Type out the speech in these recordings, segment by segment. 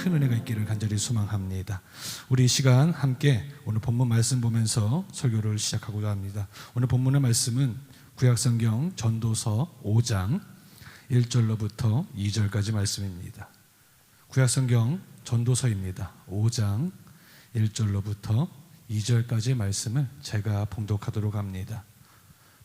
큰 은혜가 있기를 간절히 소망합니다. 우리 이 시간 함께 오늘 본문 말씀 보면서 설교를 시작하고자 합니다. 오늘 본문의 말씀은 구약성경 전도서 5장 1절로부터 2절까지 말씀입니다. 구약성경 전도서입니다. 5장 1절로부터 2절까지의 말씀을 제가 봉독하도록 합니다.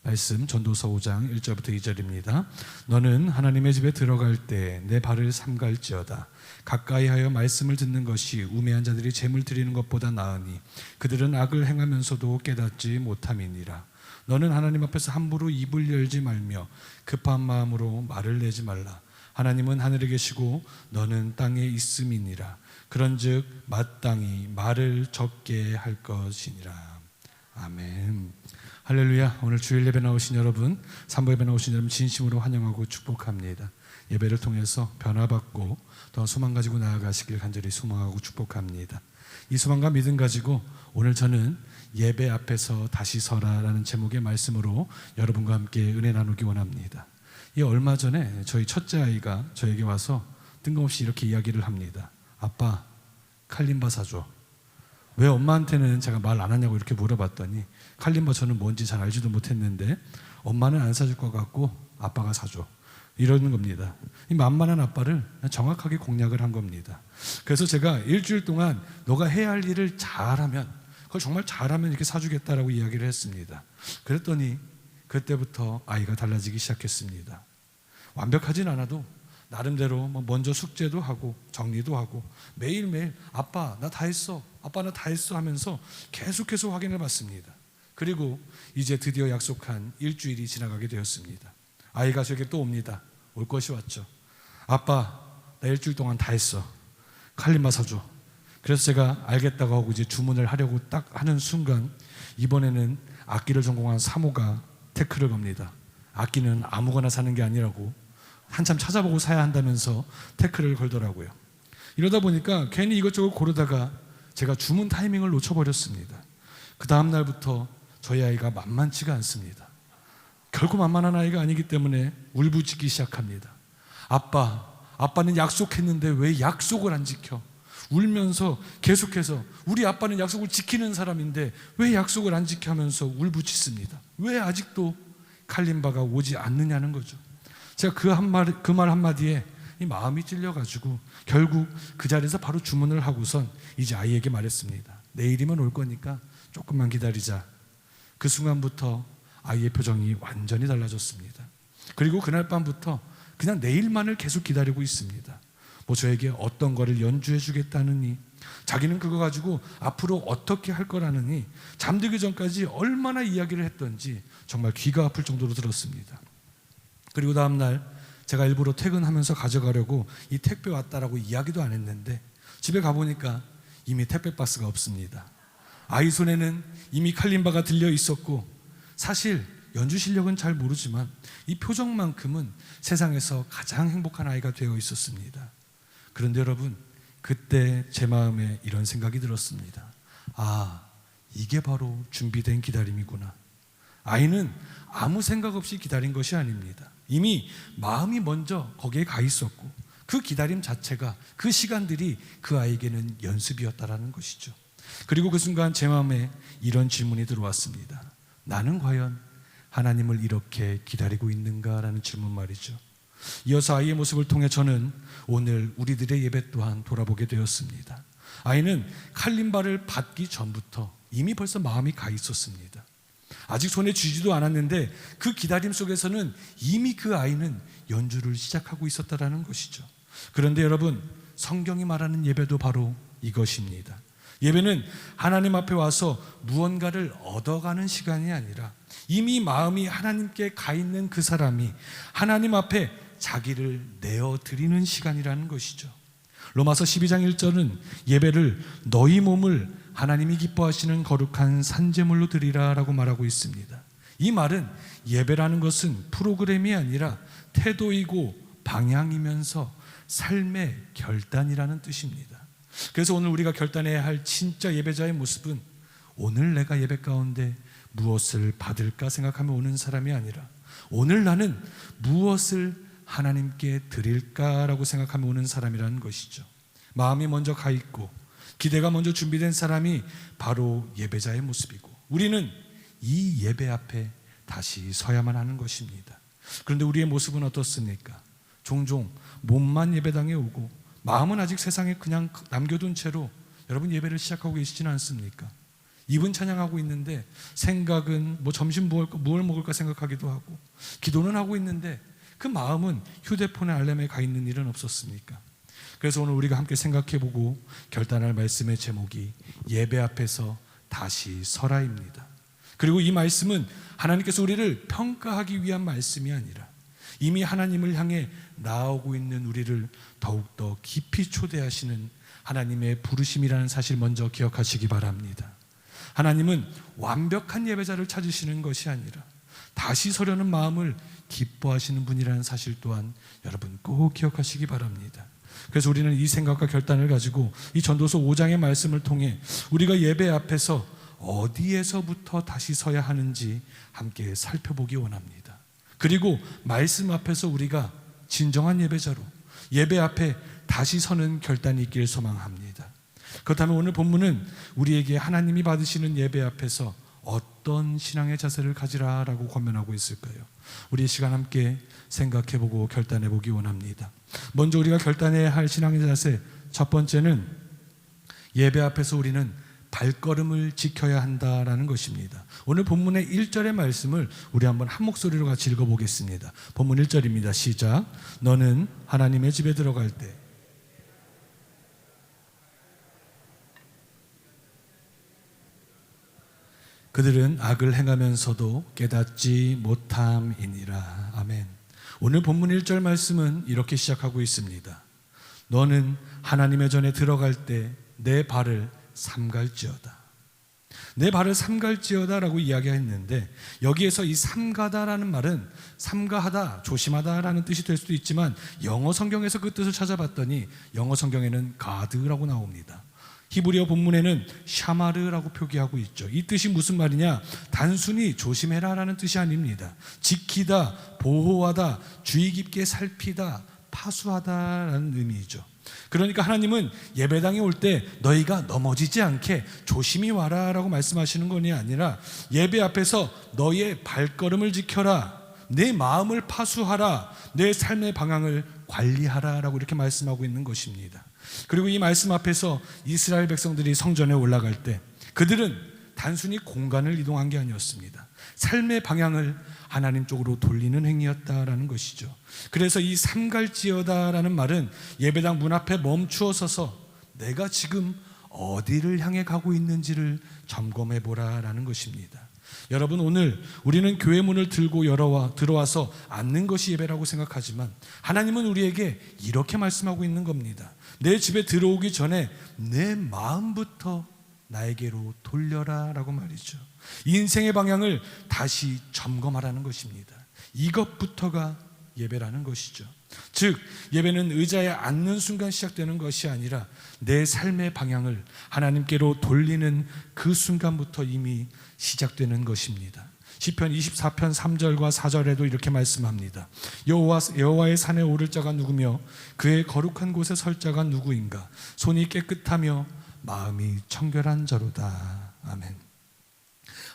말씀 전도서 5장 1절부터 2절입니다. 너는 하나님의 집에 들어갈 때 내 발을 삼갈지어다. 가까이 하여 말씀을 듣는 것이 우매한 자들이 재물 드리는 것보다 나으니 그들은 악을 행하면서도 깨닫지 못함이니라. 너는 하나님 앞에서 함부로 입을 열지 말며 급한 마음으로 말을 내지 말라. 하나님은 하늘에 계시고 너는 땅에 있음이니라. 그런즉 마땅히 말을 적게 할 것이니라. 아멘. 할렐루야. 오늘 주일 예배 나오신 여러분, 산부 예배 나오신 여러분 진심으로 환영하고 축복합니다. 예배를 통해서 변화받고 더 소망 가지고 나아가시길 간절히 소망하고 축복합니다. 이 소망과 믿음 가지고 오늘 저는 예배 앞에서 다시 서라라는 제목의 말씀으로 여러분과 함께 은혜 나누기 원합니다. 이 얼마 전에 저희 첫째 아이가 저에게 와서 뜬금없이 이렇게 이야기를 합니다. 아빠, 칼림바 사줘. 왜 엄마한테는 제가 말 안 하냐고 이렇게 물어봤더니 칼림바 저는 뭔지 잘 알지도 못했는데 엄마는 안 사줄 것 같고 아빠가 사줘. 이러는 겁니다. 이 만만한 아빠를 정확하게 공략을 한 겁니다. 그래서 제가 일주일 동안 너가 해야 할 일을 잘하면, 그걸 정말 잘하면 이렇게 사주겠다라고 이야기를 했습니다. 그랬더니 그때부터 아이가 달라지기 시작했습니다. 완벽하진 않아도 나름대로 먼저 숙제도 하고 정리도 하고 매일매일 아빠 나 다 했어, 아빠 나 다 했어 하면서 계속해서 확인을 받습니다. 그리고 이제 드디어 약속한 일주일이 지나가게 되었습니다. 아이가 저에게 또 옵니다. 올 것이 왔죠. 아빠 나 일주일 동안 다 했어. 칼림바 사줘. 그래서 제가 알겠다고 하고 이제 주문을 하려고 딱 하는 순간 이번에는 악기를 전공한 사모가 태클을 겁니다. 악기는 아무거나 사는 게 아니라고 한참 찾아보고 사야 한다면서 태클을 걸더라고요. 이러다 보니까 괜히 이것저것 고르다가 제가 주문 타이밍을 놓쳐버렸습니다. 그 다음 날부터 저희 아이가 만만치가 않습니다. 결코 만만한 아이가 아니기 때문에 울부짖기 시작합니다. 아빠는 약속했는데 왜 약속을 안 지켜? 울면서 계속해서 우리 아빠는 약속을 지키는 사람인데 왜 약속을 안 지켜 하면서 울부짖습니다. 왜 아직도 칼림바가 오지 않느냐는 거죠. 제가 그 말 한마디에 이 마음이 찔려가지고 결국 그 자리에서 바로 주문을 하고선 이제 아이에게 말했습니다. 내일이면 올 거니까 조금만 기다리자. 그 순간부터 아이의 표정이 완전히 달라졌습니다. 그리고 그날 밤부터 그냥 내일만을 계속 기다리고 있습니다. 저에게 어떤 거를 연주해 주겠다느니, 자기는 그거 가지고 앞으로 어떻게 할 거라느니 잠들기 전까지 얼마나 이야기를 했던지 정말 귀가 아플 정도로 들었습니다. 그리고 다음날 제가 일부러 퇴근하면서 가져가려고 이 택배 왔다라고 이야기도 안 했는데 집에 가보니까 이미 택배 박스가 없습니다. 아이 손에는 이미 칼림바가 들려 있었고, 사실 연주 실력은 잘 모르지만 이 표정만큼은 세상에서 가장 행복한 아이가 되어 있었습니다. 그런데 여러분, 그때 제 마음에 이런 생각이 들었습니다. 아, 이게 바로 준비된 기다림이구나. 아이는 아무 생각 없이 기다린 것이 아닙니다. 이미 마음이 먼저 거기에 가 있었고 그 기다림 자체가, 그 시간들이 그 아이에게는 연습이었다라는 것이죠. 그리고 그 순간 제 마음에 이런 질문이 들어왔습니다. 나는 과연 하나님을 이렇게 기다리고 있는가라는 질문 말이죠. 이어서 아이의 모습을 통해 저는 오늘 우리들의 예배 또한 돌아보게 되었습니다. 아이는 칼림바를 받기 전부터 이미 벌써 마음이 가 있었습니다. 아직 손에 쥐지도 않았는데 그 기다림 속에서는 이미 그 아이는 연주를 시작하고 있었다라는 것이죠. 그런데 여러분, 성경이 말하는 예배도 바로 이것입니다. 예배는 하나님 앞에 와서 무언가를 얻어가는 시간이 아니라 이미 마음이 하나님께 가 있는 그 사람이 하나님 앞에 자기를 내어드리는 시간이라는 것이죠. 로마서 12장 1절은 예배를 너희 몸을 하나님이 기뻐하시는 거룩한 산제물로 드리라 라고 말하고 있습니다. 이 말은 예배라는 것은 프로그램이 아니라 태도이고 방향이면서 삶의 결단이라는 뜻입니다. 그래서 오늘 우리가 결단해야 할 진짜 예배자의 모습은 오늘 내가 예배 가운데 무엇을 받을까 생각하며 오는 사람이 아니라 오늘 나는 무엇을 하나님께 드릴까라고 생각하며 오는 사람이라는 것이죠. 마음이 먼저 가 있고 기대가 먼저 준비된 사람이 바로 예배자의 모습이고, 우리는 이 예배 앞에 다시 서야만 하는 것입니다. 그런데 우리의 모습은 어떻습니까? 종종 몸만 예배당에 오고 마음은 아직 세상에 그냥 남겨둔 채로 여러분 예배를 시작하고 계시지는 않습니까? 입은 찬양하고 있는데 생각은 점심 뭘 먹을까 생각하기도 하고, 기도는 하고 있는데 그 마음은 휴대폰의 알람에 가 있는 일은 없었습니까? 그래서 오늘 우리가 함께 생각해보고 결단할 말씀의 제목이 예배 앞에서 다시 서라입니다. 그리고 이 말씀은 하나님께서 우리를 평가하기 위한 말씀이 아니라 이미 하나님을 향해 나아오고 있는 우리를 더욱더 깊이 초대하시는 하나님의 부르심이라는 사실 먼저 기억하시기 바랍니다. 하나님은 완벽한 예배자를 찾으시는 것이 아니라 다시 서려는 마음을 기뻐하시는 분이라는 사실 또한 여러분 꼭 기억하시기 바랍니다. 그래서 우리는 이 생각과 결단을 가지고 이 전도서 5장의 말씀을 통해 우리가 예배 앞에서 어디에서부터 다시 서야 하는지 함께 살펴보기 원합니다. 그리고 말씀 앞에서 우리가 진정한 예배자로 예배 앞에 다시 서는 결단이 있길 소망합니다. 그렇다면 오늘 본문은 우리에게 하나님이 받으시는 예배 앞에서 어떤 신앙의 자세를 가지라라고 권면하고 있을까요? 우리 시간 함께 생각해보고 결단해보기 원합니다. 먼저 우리가 결단해야 할 신앙의 자세, 첫 번째는 예배 앞에서 우리는 발걸음을 지켜야 한다라는 것입니다. 오늘 본문의 1절의 말씀을 우리 한번 한 목소리로 같이 읽어보겠습니다. 본문 1절입니다. 시작. 너는 하나님의 집에 들어갈 때 그들은 악을 행하면서도 깨닫지 못함이니라. 아멘. 오늘 본문 1절 말씀은 이렇게 시작하고 있습니다. 너는 하나님의 전에 들어갈 때 내 발을 삼갈지어다. 내 발을 삼갈지어다 라고 이야기했는데, 여기에서 이 삼가다라는 말은 삼가하다, 조심하다라는 뜻이 될 수도 있지만 영어 성경에서 그 뜻을 찾아봤더니 영어 성경에는 가드라고 나옵니다. 히브리어 본문에는 샤마르라고 표기하고 있죠. 이 뜻이 무슨 말이냐? 단순히 조심해라라는 뜻이 아닙니다. 지키다, 보호하다, 주의 깊게 살피다, 파수하다라는 의미이죠. 그러니까 하나님은 예배당에 올 때 너희가 넘어지지 않게 조심히 와라 라고 말씀하시는 것이 아니라 예배 앞에서 너의 발걸음을 지켜라, 내 마음을 파수하라, 내 삶의 방향을 관리하라 라고 이렇게 말씀하고 있는 것입니다. 그리고 이 말씀 앞에서 이스라엘 백성들이 성전에 올라갈 때 그들은 단순히 공간을 이동한 게 아니었습니다. 삶의 방향을 하나님 쪽으로 돌리는 행위였다라는 것이죠. 그래서 이 삼갈지어다라는 말은 예배당 문 앞에 멈추어 서서 내가 지금 어디를 향해 가고 있는지를 점검해 보라라는 것입니다. 여러분, 오늘 우리는 교회 문을 들고 들어와서 앉는 것이 예배라고 생각하지만 하나님은 우리에게 이렇게 말씀하고 있는 겁니다. 내 집에 들어오기 전에 내 마음부터 나에게로 돌려라 라고 말이죠. 인생의 방향을 다시 점검하라는 것입니다. 이것부터가 예배라는 것이죠. 즉 예배는 의자에 앉는 순간 시작되는 것이 아니라 내 삶의 방향을 하나님께로 돌리는 그 순간부터 이미 시작되는 것입니다. 시편 24편 3절과 4절에도 이렇게 말씀합니다. 여호와의 산에 오를 자가 누구며 그의 거룩한 곳에 설 자가 누구인가? 손이 깨끗하며 마음이 청결한 자로다. 아멘.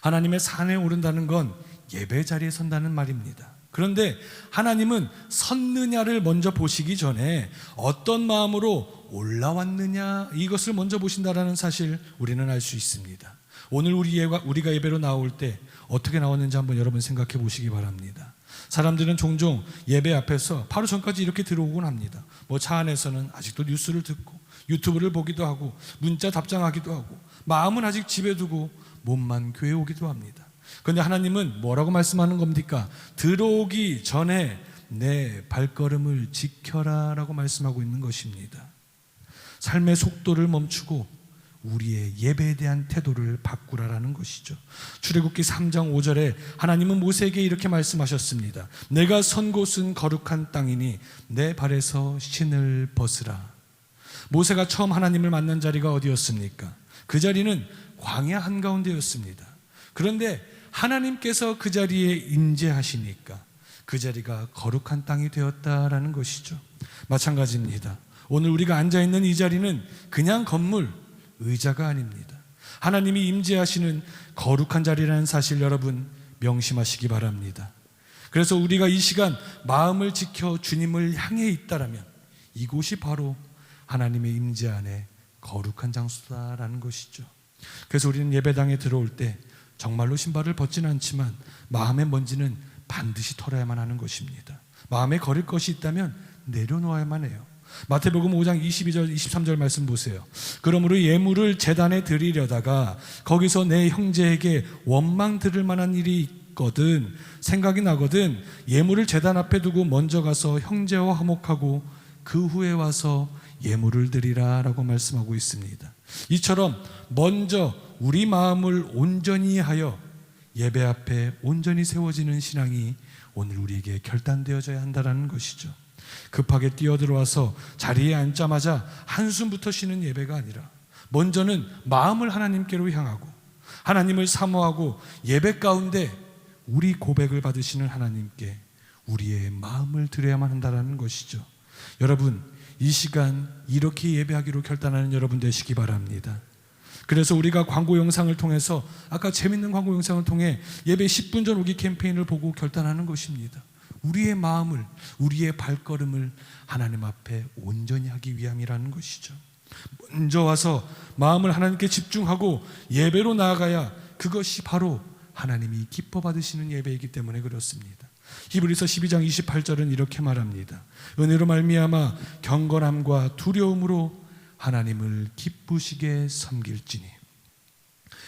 하나님의 산에 오른다는 건 예배 자리에 선다는 말입니다. 그런데 하나님은 섰느냐를 먼저 보시기 전에 어떤 마음으로 올라왔느냐, 이것을 먼저 보신다라는 사실 우리는 알 수 있습니다. 오늘 우리가 예배로 나올 때 어떻게 나왔는지 한번 여러분 생각해 보시기 바랍니다. 사람들은 종종 예배 앞에서 바로 전까지 이렇게 들어오곤 합니다. 차 안에서는 아직도 뉴스를 듣고 유튜브를 보기도 하고 문자 답장하기도 하고 마음은 아직 집에 두고 몸만 교회 오기도 합니다. 그런데 하나님은 뭐라고 말씀하는 겁니까? 들어오기 전에 내 발걸음을 지켜라 라고 말씀하고 있는 것입니다. 삶의 속도를 멈추고 우리의 예배에 대한 태도를 바꾸라라는 것이죠. 출애굽기 3장 5절에 하나님은 모세에게 이렇게 말씀하셨습니다. 내가 선 곳은 거룩한 땅이니 내 발에서 신을 벗으라. 모세가 처음 하나님을 만난 자리가 어디였습니까? 그 자리는 광야 한가운데였습니다. 그런데 하나님께서 그 자리에 임재하시니까 그 자리가 거룩한 땅이 되었다라는 것이죠. 마찬가지입니다. 오늘 우리가 앉아있는 이 자리는 그냥 건물, 의자가 아닙니다. 하나님이 임재하시는 거룩한 자리라는 사실 여러분 명심하시기 바랍니다. 그래서 우리가 이 시간 마음을 지켜 주님을 향해 있다라면 이곳이 바로 하나님의 임재 안에 거룩한 장소다라는 것이죠. 그래서 우리는 예배당에 들어올 때 정말로 신발을 벗지는 않지만 마음의 먼지는 반드시 털어야만 하는 것입니다. 마음에 거릴 것이 있다면 내려놓아야만 해요. 마태복음 5장 22절 23절 말씀 보세요. 그러므로 예물을 제단에 드리려다가 거기서 내 형제에게 원망 들을 만한 일이 있거든, 생각이 나거든, 예물을 제단 앞에 두고 먼저 가서 형제와 화목하고 그 후에 와서 예물을 드리라 라고 말씀하고 있습니다. 이처럼 먼저 우리 마음을 온전히 하여 예배 앞에 온전히 세워지는 신앙이 오늘 우리에게 결단되어져야 한다는 것이죠. 급하게 뛰어들어와서 자리에 앉자마자 한숨부터 쉬는 예배가 아니라 먼저는 마음을 하나님께로 향하고 하나님을 사모하고 예배 가운데 우리 고백을 받으시는 하나님께 우리의 마음을 드려야만 한다는 것이죠. 여러분, 이 시간 이렇게 예배하기로 결단하는 여러분 되시기 바랍니다. 그래서 우리가 광고 영상을 통해서 아까 재밌는 광고 영상을 통해 예배 10분 전 오기 캠페인을 보고 결단하는 것입니다. 우리의 마음을, 우리의 발걸음을 하나님 앞에 온전히 하기 위함이라는 것이죠. 먼저 와서 마음을 하나님께 집중하고 예배로 나아가야 그것이 바로 하나님이 기뻐 받으시는 예배이기 때문에 그렇습니다. 히브리서 12장 28절은 이렇게 말합니다. 은혜로 말미암아 경건함과 두려움으로 하나님을 기쁘시게 섬길지니.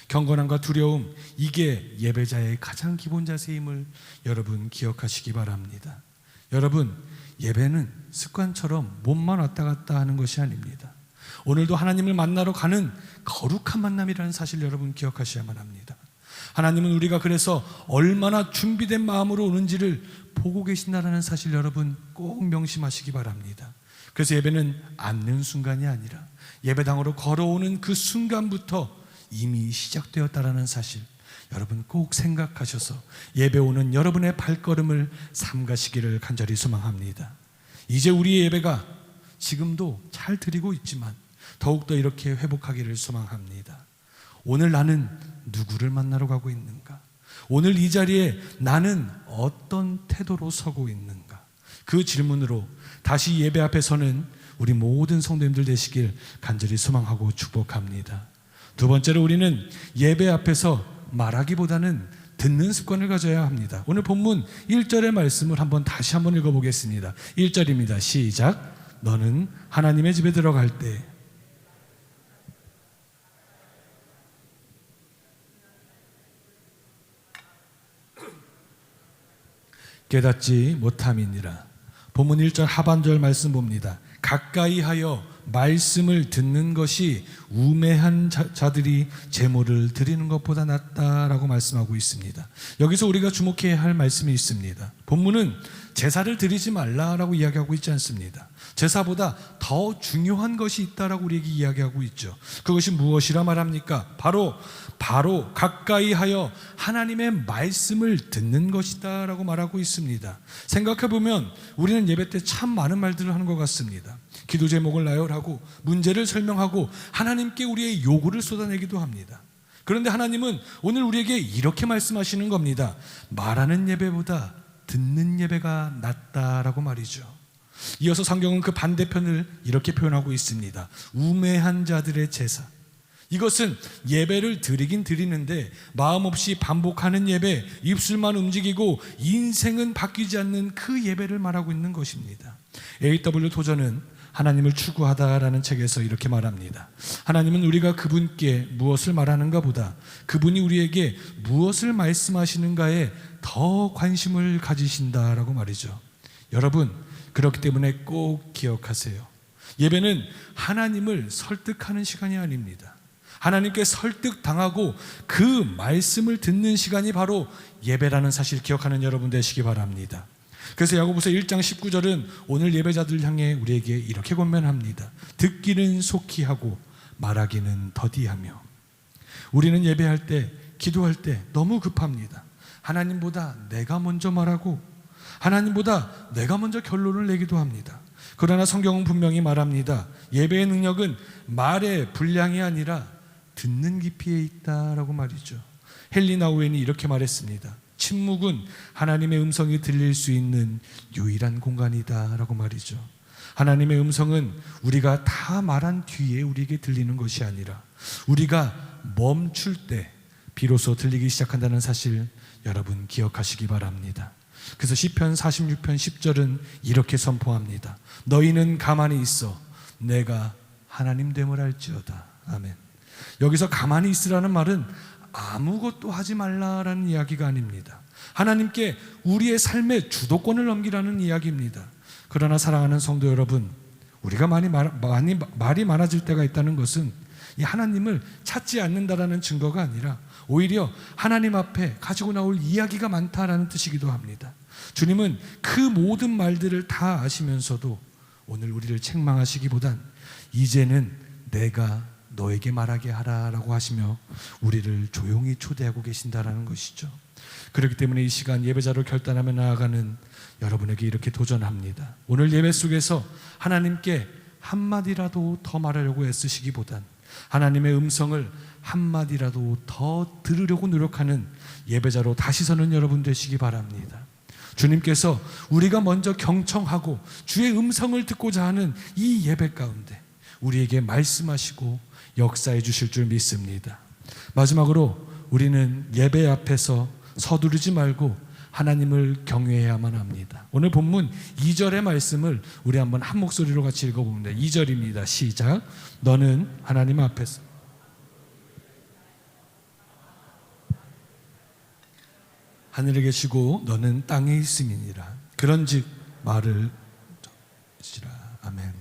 경건함과 두려움, 이게 예배자의 가장 기본 자세임을 여러분 기억하시기 바랍니다. 여러분, 예배는 습관처럼 몸만 왔다 갔다 하는 것이 아닙니다. 오늘도 하나님을 만나러 가는 거룩한 만남이라는 사실 여러분 기억하셔야만 합니다. 하나님은 우리가 그래서 얼마나 준비된 마음으로 오는지를 보고 계신다는 사실 여러분 꼭 명심하시기 바랍니다. 그래서 예배는 앉는 순간이 아니라 예배당으로 걸어오는 그 순간부터 이미 시작되었다라는 사실 여러분 꼭 생각하셔서 예배 오는 여러분의 발걸음을 삼가시기를 간절히 소망합니다. 이제 우리의 예배가 지금도 잘 드리고 있지만 더욱더 이렇게 회복하기를 소망합니다. 오늘 나는 누구를 만나러 가고 있는가? 오늘 이 자리에 나는 어떤 태도로 서고 있는가? 그 질문으로 다시 예배 앞에 서는 우리 모든 성도님들 되시길 간절히 소망하고 축복합니다. 두 번째로 우리는 예배 앞에서 말하기보다는 듣는 습관을 가져야 합니다. 오늘 본문 1절의 말씀을 다시 한번 읽어보겠습니다. 1절입니다. 시작. 너는 하나님의 집에 들어갈 때 깨닫지 못함이니라. 본문 1절 하반절 말씀 봅니다. 가까이 하여 말씀을 듣는 것이 우매한 자들이 제물을 드리는 것보다 낫다라고 말씀하고 있습니다. 여기서 우리가 주목해야 할 말씀이 있습니다. 본문은 제사를 드리지 말라라고 이야기하고 있지 않습니다. 제사보다 더 중요한 것이 있다라고 우리에게 이야기하고 있죠. 그것이 무엇이라 말합니까? 바로 가까이 하여 하나님의 말씀을 듣는 것이다 라고 말하고 있습니다. 생각해보면 우리는 예배 때 참 많은 말들을 하는 것 같습니다. 기도 제목을 나열하고 문제를 설명하고 하나님께 우리의 요구를 쏟아내기도 합니다. 그런데 하나님은 오늘 우리에게 이렇게 말씀하시는 겁니다. 말하는 예배보다 듣는 예배가 낫다라고 말이죠. 이어서 성경은 그 반대편을 이렇게 표현하고 있습니다. 우매한 자들의 제사. 이것은 예배를 드리긴 드리는데 마음 없이 반복하는 예배, 입술만 움직이고 인생은 바뀌지 않는 그 예배를 말하고 있는 것입니다. A.W. 토저는 하나님을 추구하다라는 책에서 이렇게 말합니다. 하나님은 우리가 그분께 무엇을 말하는가 보다 그분이 우리에게 무엇을 말씀하시는가에 더 관심을 가지신다라고 말이죠. 여러분, 그렇기 때문에 꼭 기억하세요. 예배는 하나님을 설득하는 시간이 아닙니다. 하나님께 설득당하고 그 말씀을 듣는 시간이 바로 예배라는 사실 기억하는 여러분 되시기 바랍니다. 그래서 야고보서 1장 19절은 오늘 예배자들 향해 우리에게 이렇게 권면합니다. 듣기는 속히 하고 말하기는 더디하며. 우리는 예배할 때, 기도할 때 너무 급합니다. 하나님보다 내가 먼저 말하고 하나님보다 내가 먼저 결론을 내기도 합니다. 그러나 성경은 분명히 말합니다. 예배의 능력은 말의 분량이 아니라 듣는 깊이에 있다라고 말이죠. 헨리 나우엔이 이렇게 말했습니다. 침묵은 하나님의 음성이 들릴 수 있는 유일한 공간이다라고 말이죠. 하나님의 음성은 우리가 다 말한 뒤에 우리에게 들리는 것이 아니라 우리가 멈출 때 비로소 들리기 시작한다는 사실 여러분 기억하시기 바랍니다. 그래서 시편 46편 10절은 이렇게 선포합니다. 너희는 가만히 있어 내가 하나님 됨을 알지어다. 아멘. 여기서 가만히 있으라는 말은 아무것도 하지 말라라는 이야기가 아닙니다. 하나님께 우리의 삶의 주도권을 넘기라는 이야기입니다. 그러나 사랑하는 성도 여러분, 우리가 말이 많아질 때가 있다는 것은 이 하나님을 찾지 않는다라는 증거가 아니라 오히려 하나님 앞에 가지고 나올 이야기가 많다라는 뜻이기도 합니다. 주님은 그 모든 말들을 다 아시면서도 오늘 우리를 책망하시기보단 이제는 내가 너에게 말하게 하라라고 하시며 우리를 조용히 초대하고 계신다라는 것이죠. 그렇기 때문에 이 시간 예배자로 결단하며 나아가는 여러분에게 이렇게 도전합니다. 오늘 예배 속에서 하나님께 한마디라도 더 말하려고 애쓰시기보단 하나님의 음성을 한마디라도 더 들으려고 노력하는 예배자로 다시 서는 여러분 되시기 바랍니다. 주님께서 우리가 먼저 경청하고 주의 음성을 듣고자 하는 이 예배 가운데 우리에게 말씀하시고 역사해 주실 줄 믿습니다. 마지막으로 우리는 예배 앞에서 서두르지 말고 하나님을 경외해야만 합니다. 오늘 본문 2절의 말씀을 우리 한번 한 목소리로 같이 읽어봅니다. 2절입니다. 시작. 너는 하나님 앞에서 하늘에 계시고 너는 땅에 있음이니라. 그런즉 말을 하시라. 아멘.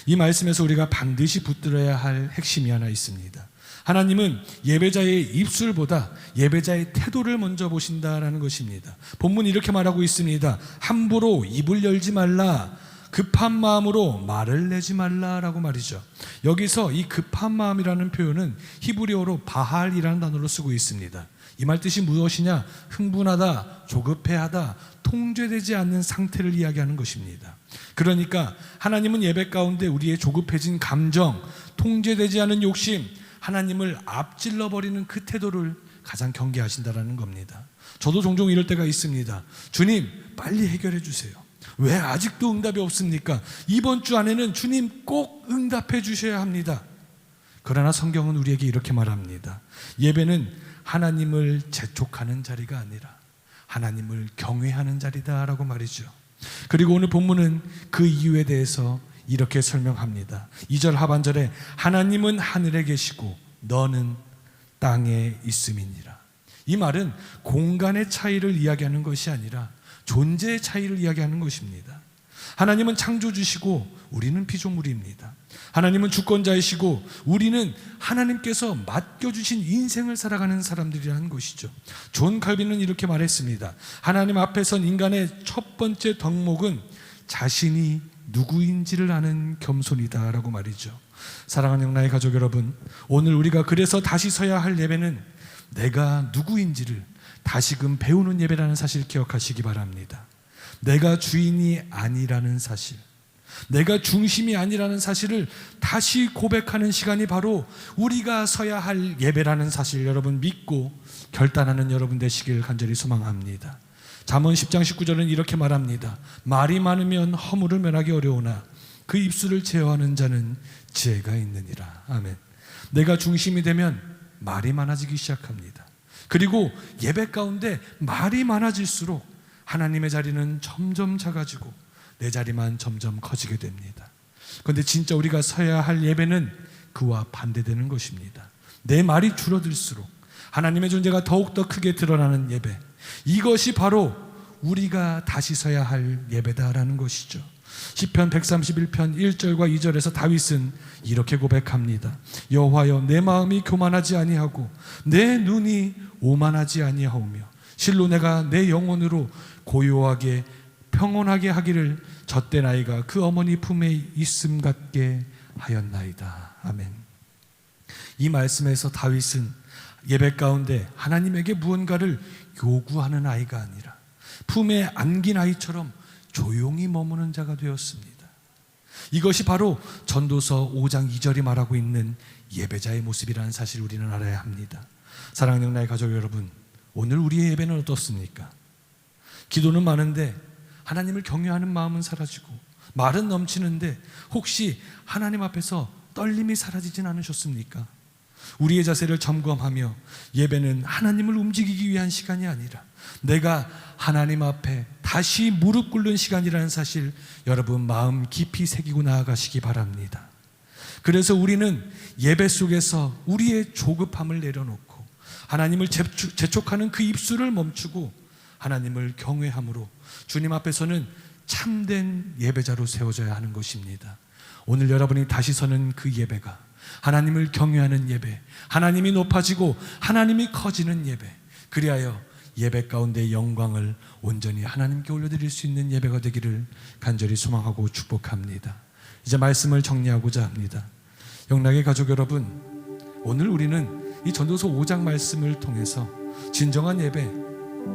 이 말씀에서 우리가 반드시 붙들어야 할 핵심이 하나 있습니다. 하나님은 예배자의 입술보다 예배자의 태도를 먼저 보신다라는 것입니다. 본문이 이렇게 말하고 있습니다. 함부로 입을 열지 말라. 급한 마음으로 말을 내지 말라라고 말이죠. 여기서 이 급한 마음이라는 표현은 히브리어로 바할이라는 단어로 쓰고 있습니다. 이 말 뜻이 무엇이냐? 흥분하다, 조급해하다, 통제되지 않는 상태를 이야기하는 것입니다. 그러니까 하나님은 예배 가운데 우리의 조급해진 감정, 통제되지 않은 욕심, 하나님을 앞질러 버리는 그 태도를 가장 경계하신다라는 겁니다. 저도 종종 이럴 때가 있습니다. 주님, 빨리 해결해 주세요. 왜 아직도 응답이 없습니까? 이번 주 안에는 주님 꼭 응답해 주셔야 합니다. 그러나 성경은 우리에게 이렇게 말합니다. 예배는 하나님을 재촉하는 자리가 아니라 하나님을 경외하는 자리다라고 말이죠. 그리고 오늘 본문은 그 이유에 대해서 이렇게 설명합니다. 2절 하반절에 하나님은 하늘에 계시고 너는 땅에 있음이니라. 이 말은 공간의 차이를 이야기하는 것이 아니라 존재의 차이를 이야기하는 것입니다. 하나님은 창조주시고 우리는 피조물입니다. 하나님은 주권자이시고 우리는 하나님께서 맡겨주신 인생을 살아가는 사람들이라는 것이죠. 존 칼빈은 이렇게 말했습니다. 하나님 앞에 선 인간의 첫 번째 덕목은 자신이 누구인지를 아는 겸손이다라고 말이죠. 사랑하는 영나의 가족 여러분, 오늘 우리가 그래서 다시 서야 할 예배는 내가 누구인지를 다시금 배우는 예배라는 사실 기억하시기 바랍니다. 내가 주인이 아니라는 사실, 내가 중심이 아니라는 사실을 다시 고백하는 시간이 바로 우리가 서야 할 예배라는 사실 여러분 믿고 결단하는 여러분 되시길 간절히 소망합니다. 잠언 10장 19절은 이렇게 말합니다. 말이 많으면 허물을 면하기 어려우나 그 입술을 제어하는 자는 지혜가 있느니라. 아멘. 내가 중심이 되면 말이 많아지기 시작합니다. 그리고 예배 가운데 말이 많아질수록 하나님의 자리는 점점 작아지고 내 자리만 점점 커지게 됩니다. 그런데 진짜 우리가 서야 할 예배는 그와 반대되는 것입니다. 내 말이 줄어들수록 하나님의 존재가 더욱더 크게 드러나는 예배, 이것이 바로 우리가 다시 서야 할 예배다라는 것이죠. 시편 131편 1절과 2절에서 다윗은 이렇게 고백합니다. 여호와여, 내 마음이 교만하지 아니하고 내 눈이 오만하지 아니하오며 실로 내가 내 영혼으로 고요하게 평온하게 하기를 젖된 아이가 그 어머니 품에 있음 같게 하였나이다. 아멘. 이 말씀에서 다윗은 예배 가운데 하나님에게 무언가를 요구하는 아이가 아니라 품에 안긴 아이처럼 조용히 머무는 자가 되었습니다. 이것이 바로 전도서 5장 2절이 말하고 있는 예배자의 모습이라는 사실을 우리는 알아야 합니다. 사랑하는 나의 가족 여러분, 오늘 우리의 예배는 어떻습니까? 기도는 많은데 하나님을 경외하는 마음은 사라지고, 말은 넘치는데 혹시 하나님 앞에서 떨림이 사라지진 않으셨습니까? 우리의 자세를 점검하며, 예배는 하나님을 움직이기 위한 시간이 아니라 내가 하나님 앞에 다시 무릎 꿇는 시간이라는 사실, 여러분 마음 깊이 새기고 나아가시기 바랍니다. 그래서 우리는 예배 속에서 우리의 조급함을 내려놓고 하나님을 재촉하는 그 입술을 멈추고 하나님을 경외함으로 주님 앞에서는 참된 예배자로 세워져야 하는 것입니다. 오늘 여러분이 다시 서는 그 예배가 하나님을 경외하는 예배, 하나님이 높아지고 하나님이 커지는 예배, 그리하여 예배 가운데 영광을 온전히 하나님께 올려드릴 수 있는 예배가 되기를 간절히 소망하고 축복합니다. 이제 말씀을 정리하고자 합니다. 영락의 가족 여러분, 오늘 우리는 이 전도서 5장 말씀을 통해서 진정한 예배,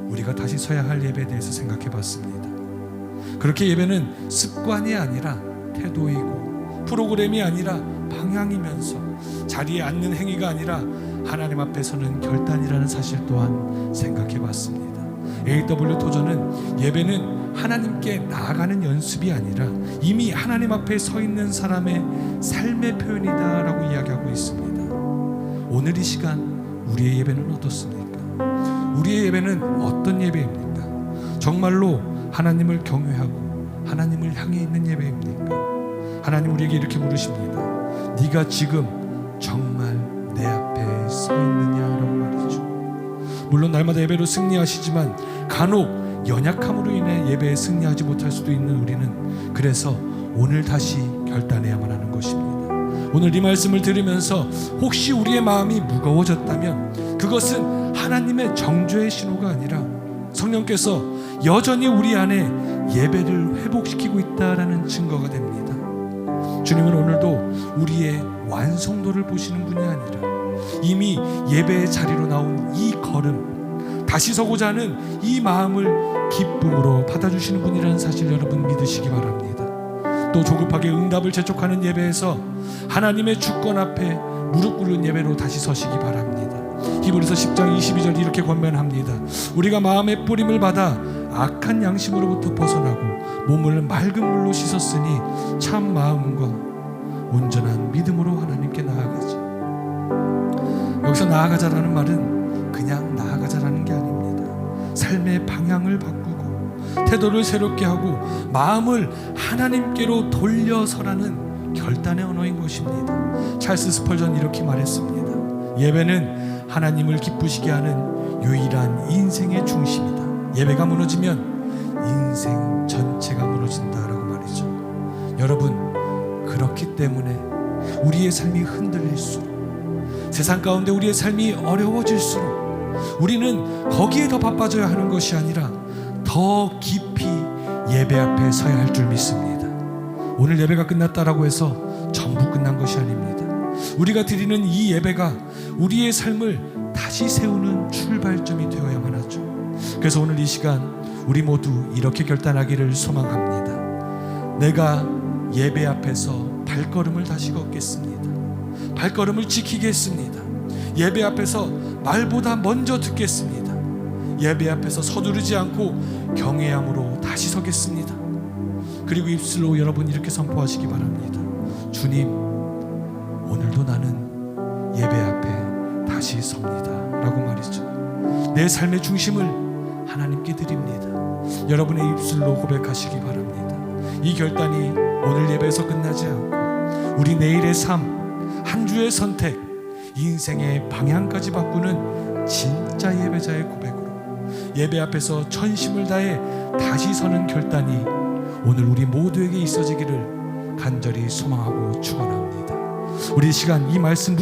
우리가 다시 서야 할 예배에 대해서 생각해 봤습니다. 그렇게 예배는 습관이 아니라 태도이고, 프로그램이 아니라 방향이면서, 자리에 앉는 행위가 아니라 하나님 앞에 서는 결단이라는 사실 또한 생각해 봤습니다. A.W. 토저는 예배는 하나님께 나아가는 연습이 아니라 이미 하나님 앞에 서 있는 사람의 삶의 표현이다 라고 이야기하고 있습니다. 오늘 이 시간 우리의 예배는 어떻습니까? 우리의 예배는 어떤 예배입니까? 정말로 하나님을 경외하고 하나님을 향해 있는 예배입니까? 하나님 우리에게 이렇게 물으십니다. 네가 지금 정말 내 앞에 서 있느냐라고 말이죠. 물론 날마다 예배로 승리하시지만 간혹 연약함으로 인해 예배에 승리하지 못할 수도 있는 우리는, 그래서 오늘 다시 결단해야만 하는 것입니다. 오늘 이 말씀을 들으면서 혹시 우리의 마음이 무거워졌다면 그것은 하나님의 정죄의 신호가 아니라 성령께서 여전히 우리 안에 예배를 회복시키고 있다라는 증거가 됩니다. 주님은 오늘도 우리의 완성도를 보시는 분이 아니라 이미 예배의 자리로 나온 이 걸음, 다시 서고자 하는 이 마음을 기쁨으로 받아주시는 분이라는 사실 여러분 믿으시기 바랍니다. 또 조급하게 응답을 재촉하는 예배에서 하나님의 주권 앞에 무릎 꿇는 예배로 다시 서시기 바랍니다. 히브리서 10장 22절 이렇게 권면합니다. 우리가 마음의 뿌림을 받아 악한 양심으로부터 벗어나고 몸을 맑은 물로 씻었으니 참 마음과 온전한 믿음으로 하나님께 나아가지. 여기서 나아가자라는 말은 그냥 나아가자라는 게 아닙니다. 삶의 방향을 바꾸고 태도를 새롭게 하고 마음을 하나님께로 돌려서라는 결단의 언어인 것입니다. 찰스 스펄전 이렇게 말했습니다. 예배는 하나님을 기쁘시게 하는 유일한 인생의 중심이다. 예배가 무너지면 인생 전체가 무너진다라고 말이죠. 여러분, 그렇기 때문에 우리의 삶이 흔들릴수록, 세상 가운데 우리의 삶이 어려워질수록 우리는 거기에 더 바빠져야 하는 것이 아니라 더 깊이 예배 앞에 서야 할 줄 믿습니다. 오늘 예배가 끝났다라고 해서 전부 끝난 것이 아닙니다. 우리가 드리는 이 예배가 우리의 삶을 다시 세우는 출발점이 되어야만 하죠. 그래서 오늘 이 시간 우리 모두 이렇게 결단하기를 소망합니다. 내가 예배 앞에서 발걸음을 다시 걷겠습니다. 발걸음을 지키겠습니다. 예배 앞에서 말보다 먼저 듣겠습니다. 예배 앞에서 서두르지 않고 경외함으로 다시 서겠습니다. 그리고 입술로 여러분 이렇게 선포하시기 바랍니다. 주님, 오늘도 나는 예배 앞에 다시 섭니다 라고 말이죠. 내 삶의 중심을 하나님께 드립니다. 여러분의 입술로 고백하시기 바랍니다. 이 결단이 오늘 예배에서 끝나지 않고 우리 내일의 삶, 한 주의 선택, 인생의 방향까지 바꾸는 진짜 예배자의 고백으로 예배 앞에서 전심을 다해 다시 서는 결단이 오늘 우리 모두에게 있어지기를 간절히 소망하고 축원합니다. 우리 시간 이 말씀